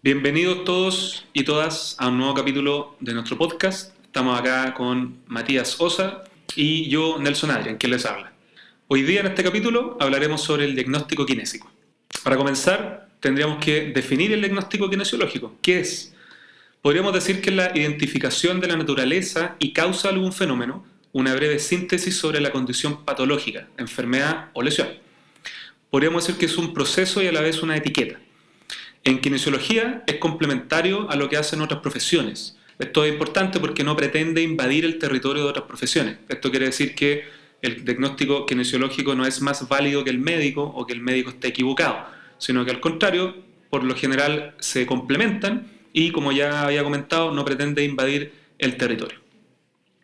Bienvenidos todos y todas a un nuevo capítulo de nuestro podcast. Estamos acá con Matías Osa y yo, Nelson Adrián, quien les habla. Hoy día en este capítulo hablaremos sobre el diagnóstico kinésico. Para comenzar, tendríamos que definir el diagnóstico kinesiológico. ¿Qué es? Podríamos decir que es la identificación de la naturaleza y causa de algún fenómeno, una breve síntesis sobre la condición patológica, enfermedad o lesión. Podríamos decir que es un proceso y a la vez una etiqueta. En kinesiología es complementario a lo que hacen otras profesiones. Esto es importante porque no pretende invadir el territorio de otras profesiones. Esto quiere decir que el diagnóstico kinesiológico no es más válido que el médico o que el médico esté equivocado, sino que al contrario, por lo general se complementan y, como ya había comentado, no pretende invadir el territorio.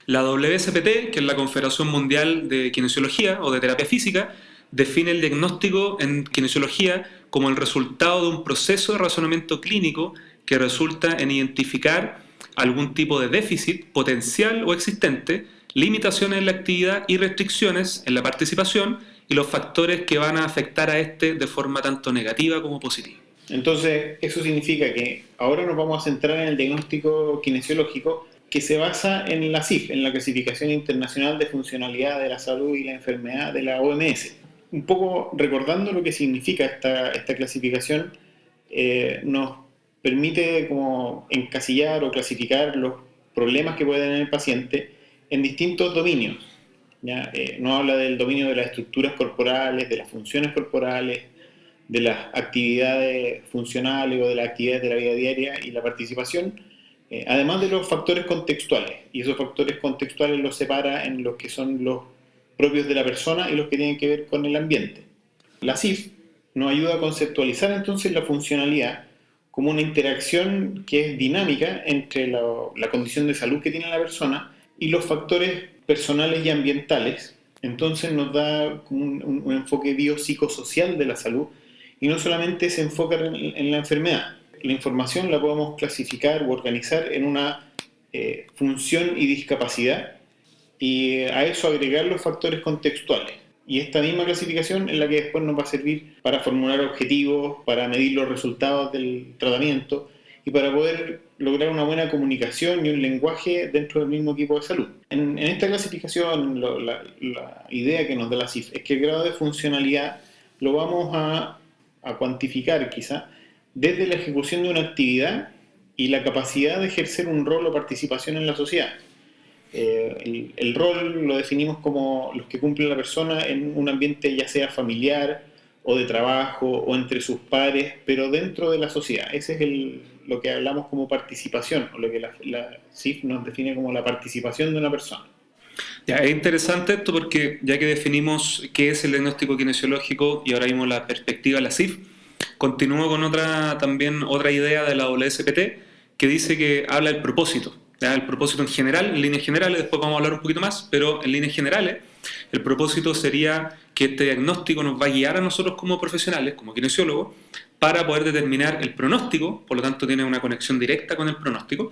La WSPT, que es la Confederación Mundial de Kinesiología o de Terapia Física, define el diagnóstico en kinesiología como el resultado de un proceso de razonamiento clínico que resulta en identificar algún tipo de déficit potencial o existente, limitaciones en la actividad y restricciones en la participación y los factores que van a afectar a este de forma tanto negativa como positiva. Entonces, eso significa que ahora nos vamos a centrar en el diagnóstico kinesiológico que se basa en la CIF, en la Clasificación Internacional de Funcionalidad de la Salud y la Enfermedad de la OMS. Un poco recordando lo que significa esta clasificación, nos permite como encasillar o clasificar los problemas que puede tener el paciente en distintos dominios. ¿Ya? Nos habla del dominio de las estructuras corporales, de las funciones corporales, de las actividades funcionales o de las actividades de la vida diaria y la participación, además de los factores contextuales. Y esos factores contextuales los separa en los que son los propios de la persona y los que tienen que ver con el ambiente. La CIF nos ayuda a conceptualizar entonces la funcionalidad como una interacción que es dinámica entre la condición de salud que tiene la persona y los factores personales y ambientales. Entonces nos da un enfoque biopsicosocial de la salud y no solamente se enfoca en la enfermedad. La información la podemos clasificar o organizar en una función y discapacidad y a eso agregar los factores contextuales. Y esta misma clasificación es la que después nos va a servir para formular objetivos, para medir los resultados del tratamiento y para poder lograr una buena comunicación y un lenguaje dentro del mismo equipo de salud. En esta clasificación, la idea que nos da la CIF es que el grado de funcionalidad lo vamos a cuantificar quizá desde la ejecución de una actividad y la capacidad de ejercer un rol o participación en la sociedad. El rol lo definimos como los que cumple la persona en un ambiente ya sea familiar o de trabajo o entre sus pares, pero dentro de la sociedad. Ese es lo que hablamos como participación, o lo que la CIF nos define como la participación de una persona. Ya, es interesante esto porque ya que definimos qué es el diagnóstico kinesiológico y ahora vimos la perspectiva de la CIF, continúo con otra idea de la WSPT que dice que habla del propósito. ¿Ya? El propósito en general, en líneas generales, después vamos a hablar un poquito más, pero en líneas generales el propósito sería que este diagnóstico nos va a guiar a nosotros como profesionales, como kinesiólogos, para poder determinar el pronóstico, por lo tanto tiene una conexión directa con el pronóstico,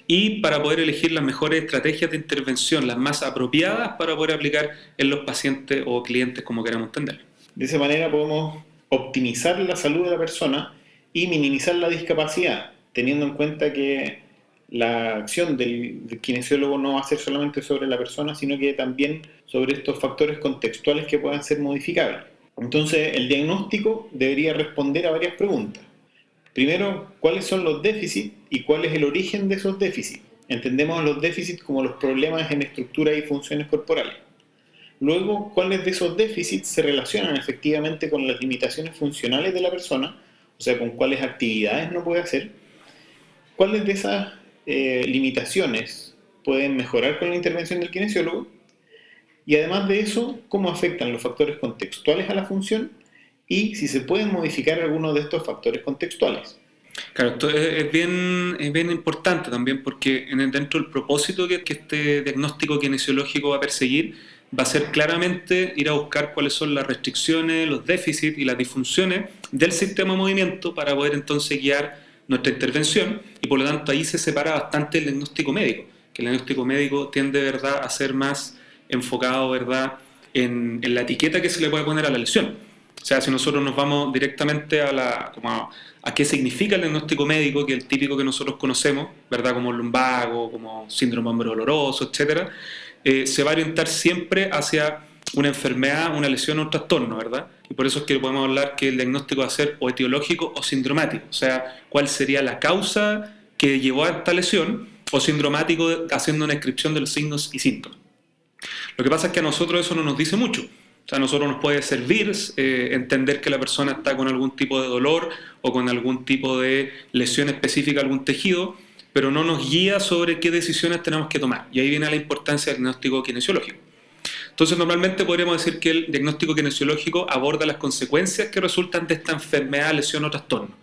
y para poder elegir las mejores estrategias de intervención, las más apropiadas para poder aplicar en los pacientes o clientes, como queramos entender. De esa manera podemos optimizar la salud de la persona y minimizar la discapacidad, teniendo en cuenta que la acción del kinesiólogo no va a ser solamente sobre la persona, sino que también sobre estos factores contextuales que puedan ser modificables. Entonces, el diagnóstico debería responder a varias preguntas. Primero, ¿cuáles son los déficits y cuál es el origen de esos déficits? Entendemos los déficits como los problemas en estructuras y funciones corporales. Luego, ¿cuáles de esos déficits se relacionan efectivamente con las limitaciones funcionales de la persona? O sea, con cuáles actividades no puede hacer. ¿Cuáles de esas limitaciones pueden mejorar con la intervención del kinesiólogo? Y además de eso, ¿cómo afectan los factores contextuales a la función? Y si se pueden modificar algunos de estos factores contextuales. Claro, esto es bien importante también porque dentro del propósito que este diagnóstico kinesiológico va a perseguir va a ser claramente ir a buscar cuáles son las restricciones, los déficits y las disfunciones del sistema de movimiento para poder entonces guiar nuestra intervención, y por lo tanto ahí se separa bastante el diagnóstico médico, que el diagnóstico médico tiende, ¿verdad?, a ser más enfocado, ¿verdad?, en la etiqueta que se le puede poner a la lesión. O sea, si nosotros nos vamos directamente a qué significa el diagnóstico médico, que es el típico que nosotros conocemos, ¿verdad? Como lumbago, como síndrome hombro doloroso, etcétera, se va a orientar siempre hacia una enfermedad, una lesión o un trastorno, ¿verdad? Y por eso es que podemos hablar que el diagnóstico va a ser o etiológico o sindromático, o sea, cuál sería la causa que llevó a esta lesión, o sindromático haciendo una descripción de los signos y síntomas. Lo que pasa es que a nosotros eso no nos dice mucho. O sea, a nosotros nos puede servir entender que la persona está con algún tipo de dolor o con algún tipo de lesión específica a algún tejido, pero no nos guía sobre qué decisiones tenemos que tomar. Y ahí viene la importancia del diagnóstico kinesiológico. Entonces, normalmente podríamos decir que el diagnóstico kinesiológico aborda las consecuencias que resultan de esta enfermedad, lesión o trastorno.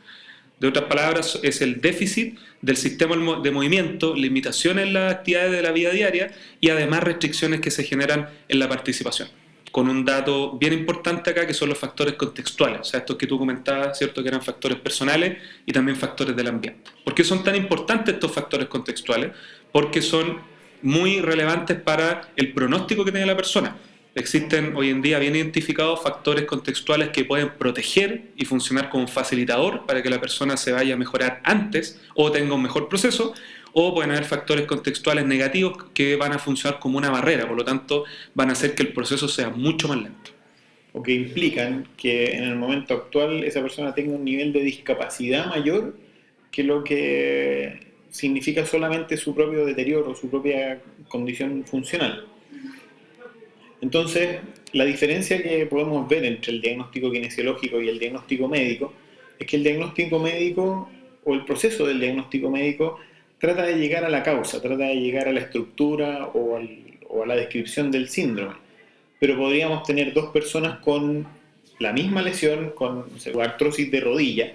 De otras palabras, es el déficit del sistema de movimiento, limitaciones en las actividades de la vida diaria y además restricciones que se generan en la participación. Con un dato bien importante acá, que son los factores contextuales, o sea, estos que tú comentabas, ¿cierto?, que eran factores personales y también factores del ambiente. ¿Por qué son tan importantes estos factores contextuales? Porque son muy relevantes para el pronóstico que tiene la persona. Existen hoy en día bien identificados factores contextuales que pueden proteger y funcionar como un facilitador para que la persona se vaya a mejorar antes o tenga un mejor proceso, o pueden haber factores contextuales negativos que van a funcionar como una barrera, por lo tanto van a hacer que el proceso sea mucho más lento. O que implican que en el momento actual esa persona tenga un nivel de discapacidad mayor que lo que significa solamente su propio deterioro, su propia condición funcional. Entonces, la diferencia que podemos ver entre el diagnóstico kinesiológico y el diagnóstico médico es que el diagnóstico médico o el proceso del diagnóstico médico trata de llegar a la causa, trata de llegar a la estructura o a la descripción del síndrome. Pero podríamos tener dos personas con la misma lesión, con artrosis de rodilla,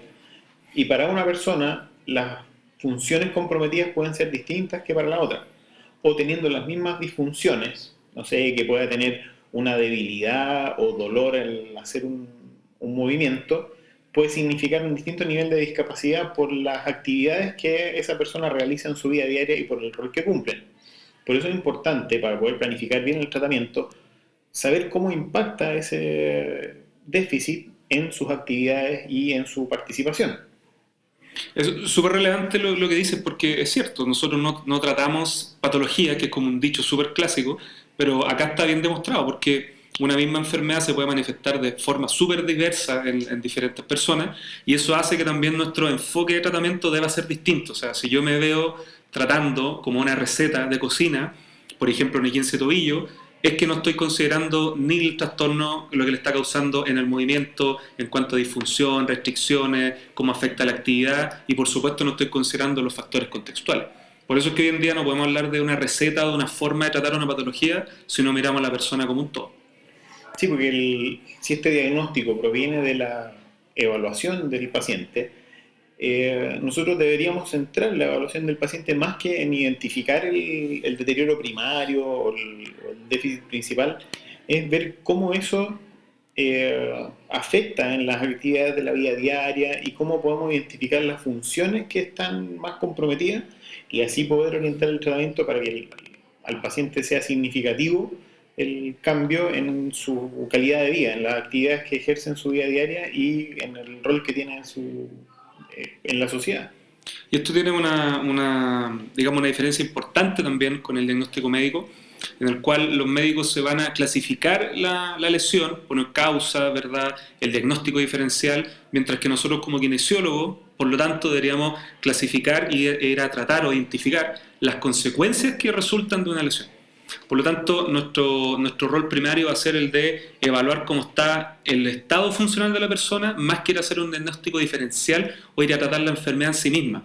y para una persona las funciones comprometidas pueden ser distintas que para la otra. O teniendo las mismas disfunciones, no sé, que pueda tener una debilidad o dolor al hacer un movimiento, puede significar un distinto nivel de discapacidad por las actividades que esa persona realiza en su vida diaria y por el rol que cumplen. Por eso es importante, para poder planificar bien el tratamiento, saber cómo impacta ese déficit en sus actividades y en su participación. Es súper relevante lo que dices, porque es cierto, nosotros no tratamos patología, que es como un dicho súper clásico, pero acá está bien demostrado, porque una misma enfermedad se puede manifestar de forma súper diversa en diferentes personas, y eso hace que también nuestro enfoque de tratamiento deba ser distinto. O sea, si yo me veo tratando como una receta de cocina, por ejemplo, en el 15 tobillo, es que no estoy considerando ni el trastorno, lo que le está causando en el movimiento, en cuanto a disfunción, restricciones, cómo afecta la actividad, y por supuesto no estoy considerando los factores contextuales. Por eso es que hoy en día no podemos hablar de una receta o de una forma de tratar una patología si no miramos a la persona como un todo. Sí, porque si este diagnóstico proviene de la evaluación del paciente, nosotros deberíamos centrar la evaluación del paciente más que en identificar el deterioro primario o el déficit principal, es ver cómo eso afecta en las actividades de la vida diaria y cómo podemos identificar las funciones que están más comprometidas y así poder orientar el tratamiento para que al paciente sea significativo el cambio en su calidad de vida, en las actividades que ejerce en su vida diaria y en el rol que tiene en la sociedad. Y esto tiene digamos, una diferencia importante también con el diagnóstico médico, en el cual los médicos se van a clasificar la lesión, poner causa, ¿verdad?, el diagnóstico diferencial, mientras que nosotros como kinesiólogos, por lo tanto, deberíamos clasificar y ir a tratar o identificar las consecuencias que resultan de una lesión. Por lo tanto, nuestro rol primario va a ser el de evaluar cómo está el estado funcional de la persona, más que ir a hacer un diagnóstico diferencial o ir a tratar la enfermedad en sí misma.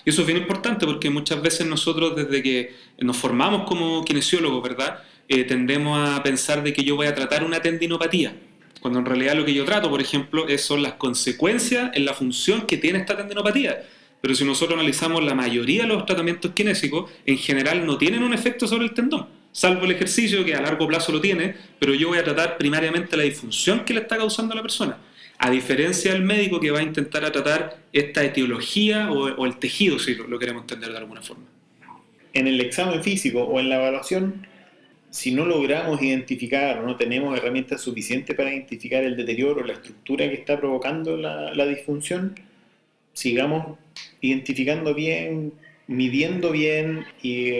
Y eso es bien importante porque muchas veces nosotros, desde que nos formamos como kinesiólogos, ¿verdad?, tendemos a pensar de que yo voy a tratar una tendinopatía, cuando en realidad lo que yo trato, por ejemplo, son las consecuencias en la función que tiene esta tendinopatía. Pero si nosotros analizamos la mayoría de los tratamientos kinésicos, en general no tienen un efecto sobre el tendón, salvo el ejercicio que a largo plazo lo tiene, pero yo voy a tratar primariamente la disfunción que le está causando a la persona, a diferencia del médico que va a intentar tratar esta etiología o el tejido, si lo queremos entender de alguna forma. En el examen físico o en la evaluación si no logramos identificar o no tenemos herramientas suficientes para identificar el deterioro, la estructura que está provocando la disfunción, sigamos identificando bien, midiendo bien y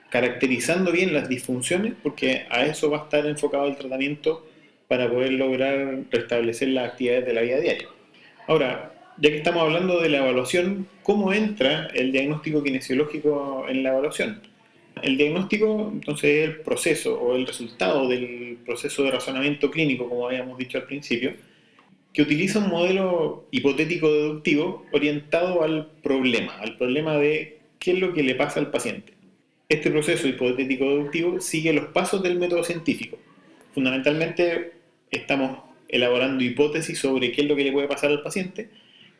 caracterizando bien las disfunciones, porque a eso va a estar enfocado el tratamiento para poder lograr restablecer las actividades de la vida diaria. Ahora, ya que estamos hablando de la evaluación, ¿cómo entra el diagnóstico kinesiológico en la evaluación? El diagnóstico, entonces, es el proceso o el resultado del proceso de razonamiento clínico, como habíamos dicho al principio, que utiliza un modelo hipotético deductivo orientado al problema de qué es lo que le pasa al paciente. Este proceso hipotético deductivo sigue los pasos del método científico. Fundamentalmente estamos elaborando hipótesis sobre qué es lo que le puede pasar al paciente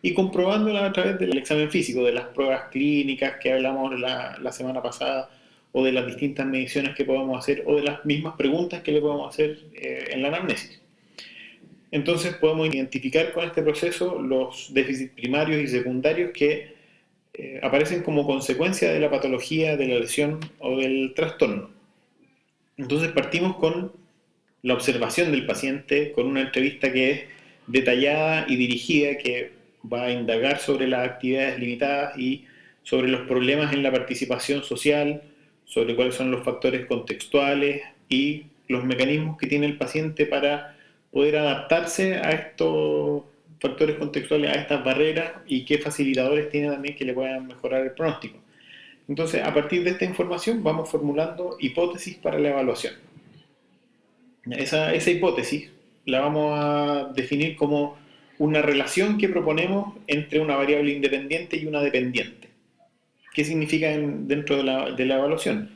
y comprobándola a través del examen físico, de las pruebas clínicas que hablamos la semana pasada, o de las distintas mediciones que podemos hacer, o de las mismas preguntas que le podemos hacer en la anamnesis. Entonces podemos identificar con este proceso los déficits primarios y secundarios que aparecen como consecuencia de la patología, de la lesión o del trastorno. Entonces partimos con la observación del paciente, con una entrevista que es detallada y dirigida, que va a indagar sobre las actividades limitadas y sobre los problemas en la participación social, sobre cuáles son los factores contextuales y los mecanismos que tiene el paciente para poder adaptarse a estos factores contextuales, a estas barreras, y qué facilitadores tiene también que le puedan mejorar el pronóstico. Entonces, a partir de esta información vamos formulando hipótesis para la evaluación. Esa hipótesis la vamos a definir como una relación que proponemos entre una variable independiente y una dependiente. ¿Qué significa dentro de la evaluación?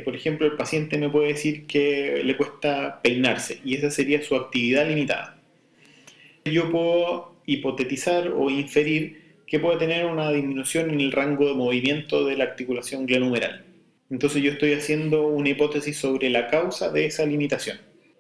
Por ejemplo, el paciente me puede decir que le cuesta peinarse y esa sería su actividad limitada. Yo puedo hipotetizar o inferir que puede tener una disminución en el rango de movimiento de la articulación glenohumeral. Entonces yo estoy haciendo una hipótesis sobre la causa de esa limitación.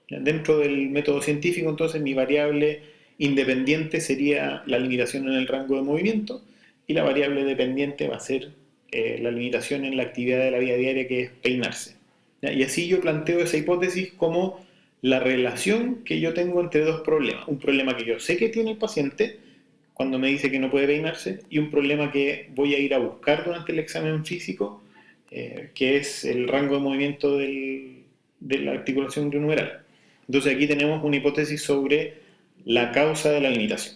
Dentro del método científico, entonces, mi variable independiente sería la limitación en el rango de movimiento y la variable dependiente va a ser la limitación en la actividad de la vida diaria, que es peinarse. Y así yo planteo esa hipótesis como la relación que yo tengo entre dos problemas. Un problema que yo sé que tiene el paciente cuando me dice que no puede peinarse, y un problema que voy a ir a buscar durante el examen físico, que es el rango de movimiento de la articulación glenohumeral. Entonces aquí tenemos una hipótesis sobre la causa de la limitación.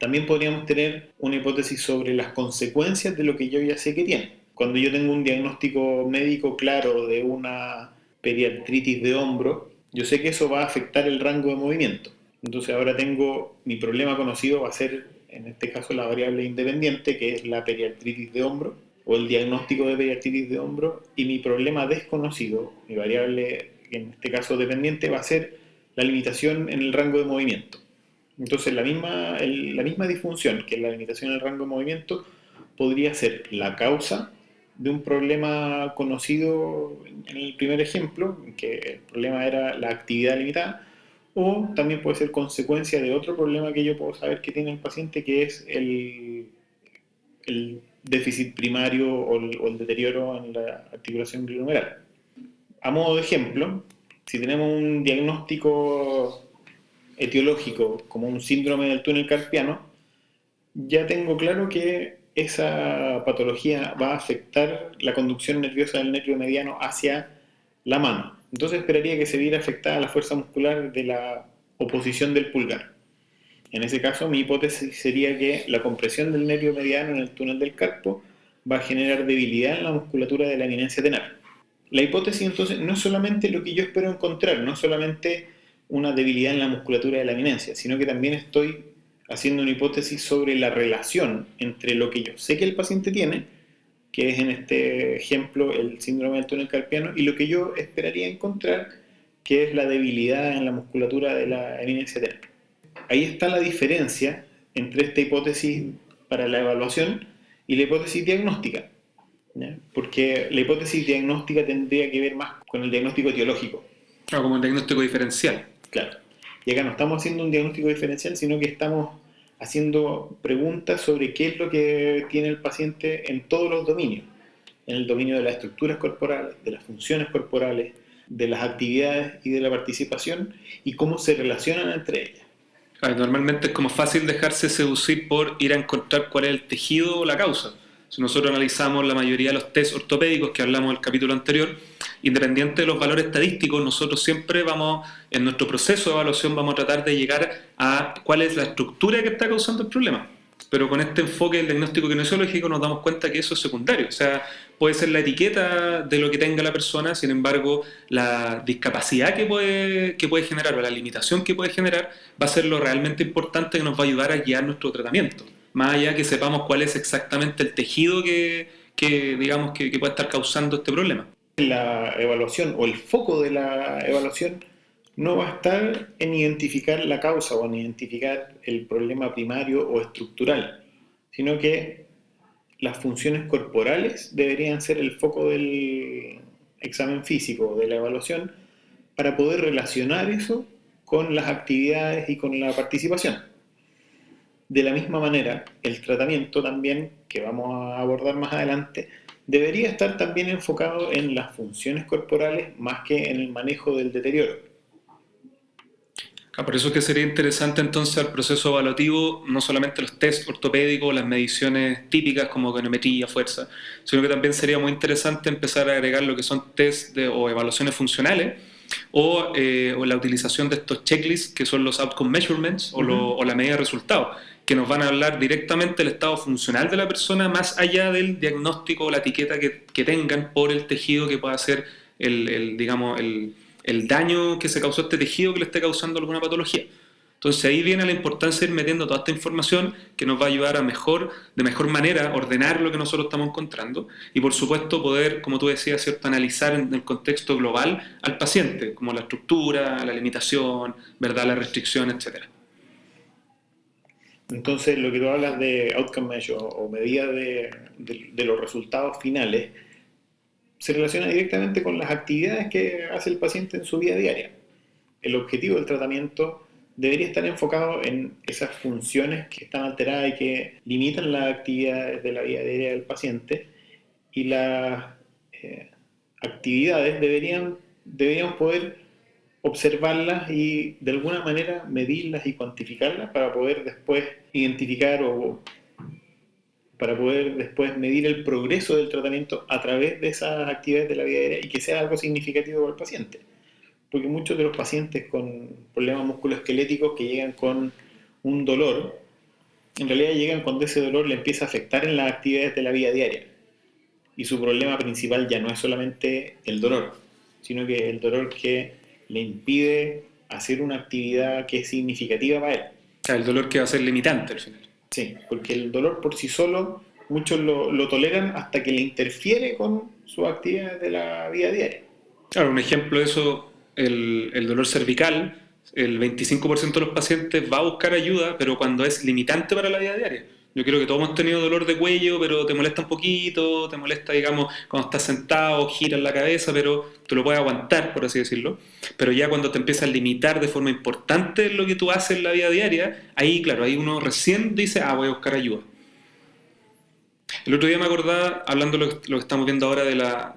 También podríamos tener una hipótesis sobre las consecuencias de lo que yo ya sé que tiene. Cuando yo tengo un diagnóstico médico claro de una periartritis de hombro, yo sé que eso va a afectar el rango de movimiento. Entonces ahora tengo mi problema conocido, va a ser en este caso la variable independiente, que es la periartritis de hombro, o el diagnóstico de periartritis de hombro, y mi problema desconocido, mi variable en este caso dependiente, va a ser la limitación en el rango de movimiento. Entonces la misma disfunción, que es la limitación en el rango de movimiento, podría ser la causa de un problema conocido en el primer ejemplo, que el problema era la actividad limitada, o también puede ser consecuencia de otro problema que yo puedo saber que tiene el paciente, que es el déficit primario o el deterioro en la articulación glenohumeral. A modo de ejemplo, si tenemos un diagnóstico etiológico como un síndrome del túnel carpiano, ya tengo claro que esa patología va a afectar la conducción nerviosa del nervio mediano hacia la mano. Entonces esperaría que se viera afectada la fuerza muscular de la oposición del pulgar. En ese caso, mi hipótesis sería que la compresión del nervio mediano en el túnel del carpo va a generar debilidad en la musculatura de la eminencia tenar. La hipótesis, entonces, no es solamente lo que yo espero encontrar, no es solamente una debilidad en la musculatura de la eminencia, sino que también estoy haciendo una hipótesis sobre la relación entre lo que yo sé que el paciente tiene, que es en este ejemplo el síndrome del túnel carpiano, y lo que yo esperaría encontrar, que es la debilidad en la musculatura de la eminencia tenar. Ahí está la diferencia entre esta hipótesis para la evaluación y la hipótesis diagnóstica, ¿ya? Porque la hipótesis diagnóstica tendría que ver más con el diagnóstico etiológico. Claro, como un diagnóstico diferencial. Claro. Y acá no estamos haciendo un diagnóstico diferencial, sino que estamos haciendo preguntas sobre qué es lo que tiene el paciente en todos los dominios. en el dominio de las estructuras corporales, de las funciones corporales, de las actividades y de la participación y cómo se relacionan entre ellas. Normalmente es como fácil dejarse seducir por ir a encontrar cuál es el tejido o la causa. Si nosotros analizamos la mayoría de los test ortopédicos que hablamos en el capítulo anterior, independiente de los valores estadísticos, nosotros siempre vamos, en nuestro proceso de evaluación, vamos a tratar de llegar a cuál es la estructura que está causando el problema. Pero con este enfoque del diagnóstico kinesiológico nos damos cuenta que eso es secundario. O sea, puede ser la etiqueta de lo que tenga la persona, sin embargo, la discapacidad que puede generar o la limitación que puede generar va a ser lo realmente importante que nos va a ayudar a guiar nuestro tratamiento. Más allá que sepamos cuál es exactamente el tejido digamos, que puede estar causando este problema. La evaluación o el foco de la evaluación no va a estar en identificar la causa o en identificar el problema primario o estructural, sino que las funciones corporales deberían ser el foco del examen físico, de la evaluación, para poder relacionar eso con las actividades y con la participación. De la misma manera, el tratamiento también, que vamos a abordar más adelante, debería estar también enfocado en las funciones corporales más que en el manejo del deterioro. Por eso es que sería interesante entonces al proceso evaluativo no solamente los test ortopédicos, las mediciones típicas como econometría, fuerza, sino que también sería muy interesante empezar a agregar lo que son test o evaluaciones funcionales o la utilización de estos checklists que son los outcome measurements o la medida de resultados, que nos van a hablar directamente del estado funcional de la persona más allá del diagnóstico o la etiqueta que tengan por el tejido que pueda ser digamos, el daño que se causó a este tejido que le esté causando alguna patología. Entonces ahí viene la importancia de ir metiendo toda esta información que nos va a ayudar a de mejor manera ordenar lo que nosotros estamos encontrando y por supuesto poder, como tú decías, ¿cierto?, analizar en el contexto global al paciente, como la estructura, la limitación, ¿verdad?, la restricción, etc. Entonces lo que tú hablas de outcome measure o medida de los resultados finales se relaciona directamente con las actividades que hace el paciente en su vida diaria. El objetivo del tratamiento debería estar enfocado en esas funciones que están alteradas y que limitan las actividades de la vida diaria del paciente y las actividades deberíamos poder observarlas y de alguna manera medirlas y cuantificarlas para poder después identificar o para poder después medir el progreso del tratamiento a través de esas actividades de la vida diaria y que sea algo significativo para el paciente. Porque muchos de los pacientes con problemas musculoesqueléticos que llegan con un dolor, en realidad llegan cuando ese dolor le empieza a afectar en las actividades de la vida diaria. Y su problema principal ya no es solamente el dolor, sino que el dolor que le impide hacer una actividad que es significativa para él. O sea, el dolor que va a ser limitante al final. Sí, porque el dolor por sí solo muchos lo toleran hasta que le interfiere con sus actividades de la vida diaria. Claro, un ejemplo de eso, el dolor cervical, el 25% de los pacientes va a buscar ayuda, pero cuando es limitante para la vida diaria. Yo creo que todos hemos tenido dolor de cuello, pero te molesta un poquito, te molesta, digamos, cuando estás sentado, giras la cabeza, pero te lo puedes aguantar, por así decirlo. Pero ya cuando te empiezas a limitar de forma importante lo que tú haces en la vida diaria, ahí, claro, ahí uno recién dice, voy a buscar ayuda. El otro día me acordaba, hablando de lo que estamos viendo ahora de la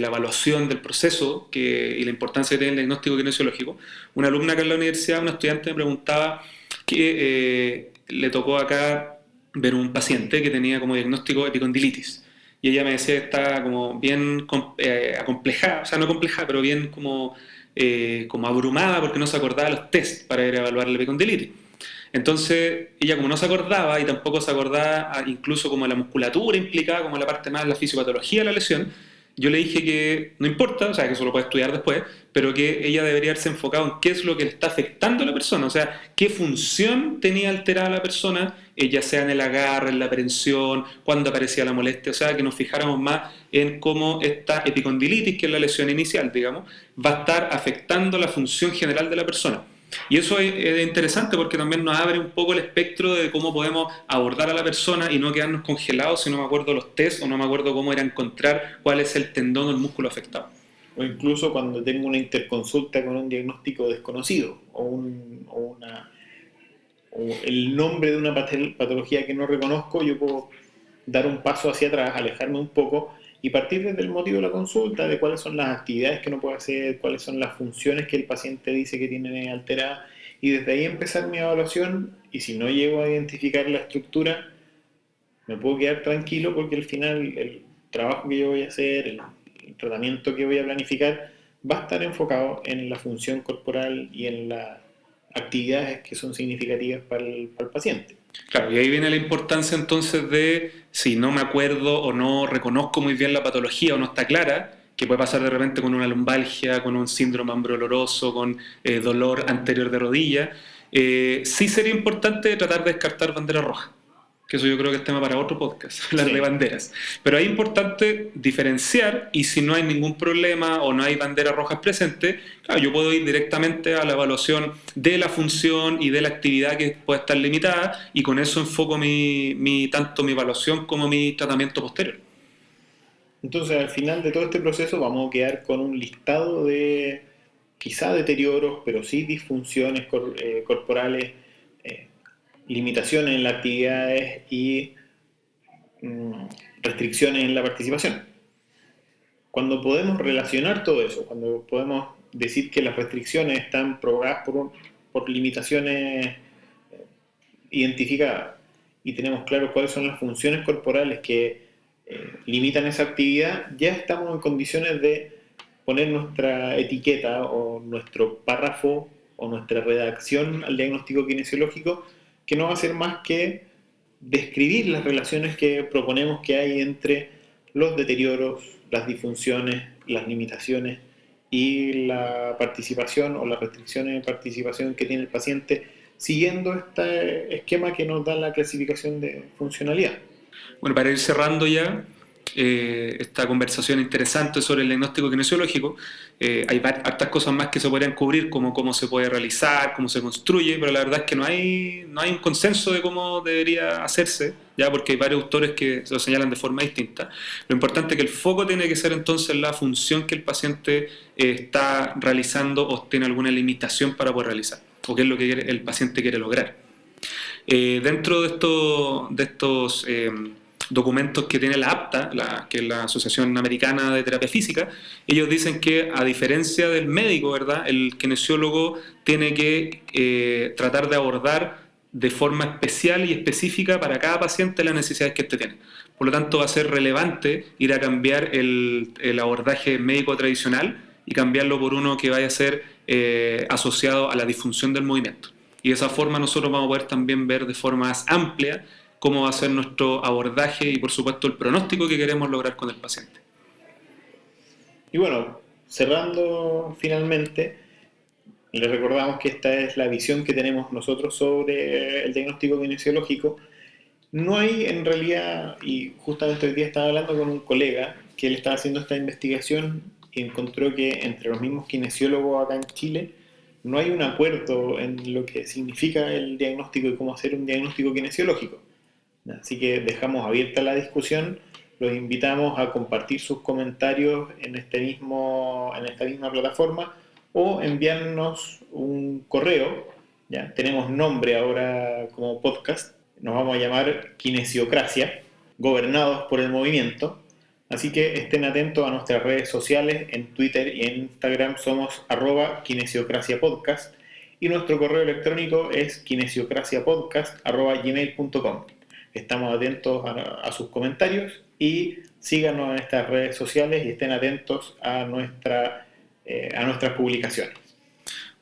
evaluación del proceso y la importancia que tiene el diagnóstico kinesiológico, una alumna acá en la universidad, una estudiante me preguntaba que le tocó acá ver un paciente que tenía como diagnóstico epicondilitis. Y ella me decía que estaba como bien acomplejada, o sea, no acomplejada, pero bien como abrumada porque no se acordaba de los test para ir a evaluar la epicondilitis. Entonces, ella como no se acordaba y tampoco se acordaba incluso como la musculatura implicada, como la parte más de la fisiopatología de la lesión, yo le dije que no importa, o sea, que eso lo puede estudiar después, pero que ella debería haberse enfocado en qué es lo que le está afectando a la persona, o sea, qué función tenía alterada la persona, ya sea en el agarre, en la prensión, cuando aparecía la molestia, o sea, que nos fijáramos más en cómo esta epicondilitis, que es la lesión inicial, digamos, va a estar afectando la función general de la persona. Y eso es interesante porque también nos abre un poco el espectro de cómo podemos abordar a la persona y no quedarnos congelados si no me acuerdo los test o no me acuerdo cómo era encontrar cuál es el tendón o el músculo afectado. O incluso cuando tengo una interconsulta con un diagnóstico desconocido o el nombre de una patología que no reconozco, yo puedo dar un paso hacia atrás, alejarme un poco y partir desde el motivo de la consulta, de cuáles son las actividades que no puede hacer, cuáles son las funciones que el paciente dice que tiene alteradas, y desde ahí empezar mi evaluación. Y si no llego a identificar la estructura, me puedo quedar tranquilo, porque al final el trabajo que yo voy a hacer, el tratamiento que voy a planificar, va a estar enfocado en la función corporal y en las actividades que son significativas para el paciente. Claro, y ahí viene la importancia entonces de, si no me acuerdo o no reconozco muy bien la patología o no está clara, que puede pasar de repente con una lumbalgia, con un síndrome ambuloroso, con dolor anterior de rodilla, sí sería importante tratar de descartar banderas rojas, que eso yo creo que es tema para otro podcast, hablar de banderas. Pero es importante diferenciar, y si no hay ningún problema o no hay banderas rojas presentes, claro, yo puedo ir directamente a la evaluación de la función y de la actividad que puede estar limitada, y con eso enfoco tanto mi evaluación como mi tratamiento posterior. Entonces, al final de todo este proceso vamos a quedar con un listado de quizá deterioros, pero sí disfunciones corporales, limitaciones en las actividades y restricciones en la participación. Cuando podemos relacionar todo eso, cuando podemos decir que las restricciones están provocadas por limitaciones identificadas, y tenemos claro cuáles son las funciones corporales que limitan esa actividad, ya estamos en condiciones de poner nuestra etiqueta o nuestro párrafo o nuestra redacción al diagnóstico kinesiológico, que no va a ser más que describir las relaciones que proponemos que hay entre los deterioros, las disfunciones, las limitaciones y la participación o las restricciones de participación que tiene el paciente, siguiendo este esquema que nos da la clasificación de funcionalidad. Bueno, para ir cerrando ya esta conversación interesante sobre el diagnóstico kinesiológico, hay hartas cosas más que se podrían cubrir, como cómo se puede realizar, cómo se construye, pero la verdad es que no hay un consenso de cómo debería hacerse, ya, porque hay varios autores que lo señalan de forma distinta. Lo importante es que el foco tiene que ser entonces la función que el paciente está realizando o tiene alguna limitación para poder realizar, o qué es lo que el paciente quiere lograr. Dentro de estos documentos que tiene la APTA, que es la Asociación Americana de Terapia Física, ellos dicen que, a diferencia del médico, ¿verdad?, el kinesiólogo tiene que tratar de abordar de forma especial y específica para cada paciente las necesidades que éste tiene. Por lo tanto, va a ser relevante ir a cambiar el abordaje médico tradicional y cambiarlo por uno que vaya a ser asociado a la disfunción del movimiento. Y de esa forma nosotros vamos a poder también ver de forma más amplia cómo va a ser nuestro abordaje y, por supuesto, el pronóstico que queremos lograr con el paciente. Y bueno, cerrando finalmente, les recordamos que esta es la visión que tenemos nosotros sobre el diagnóstico kinesiológico. No hay, en realidad, y justamente hoy día estaba hablando con un colega que él estaba haciendo esta investigación y encontró que entre los mismos kinesiólogos acá en Chile no hay un acuerdo en lo que significa el diagnóstico y cómo hacer un diagnóstico kinesiológico. Así que dejamos abierta la discusión, los invitamos a compartir sus comentarios en esta misma plataforma, o enviarnos un correo. Ya tenemos nombre ahora como podcast, nos vamos a llamar Kinesiocracia, gobernados por el movimiento. Así que estén atentos a nuestras redes sociales. En Twitter y en Instagram somos @kinesiocraciapodcast, y nuestro correo electrónico es kinesiocraciapodcast@gmail.com. Estamos atentos a sus comentarios, y síganos en estas redes sociales y estén atentos a nuestras publicaciones.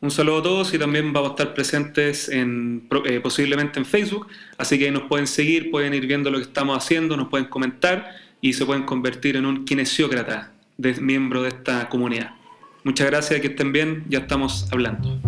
Un saludo a todos, y también vamos a estar presentes posiblemente en Facebook, así que nos pueden seguir, pueden ir viendo lo que estamos haciendo, nos pueden comentar y se pueden convertir en un kinesiócrata, miembro de esta comunidad. Muchas gracias, que estén bien, ya estamos hablando.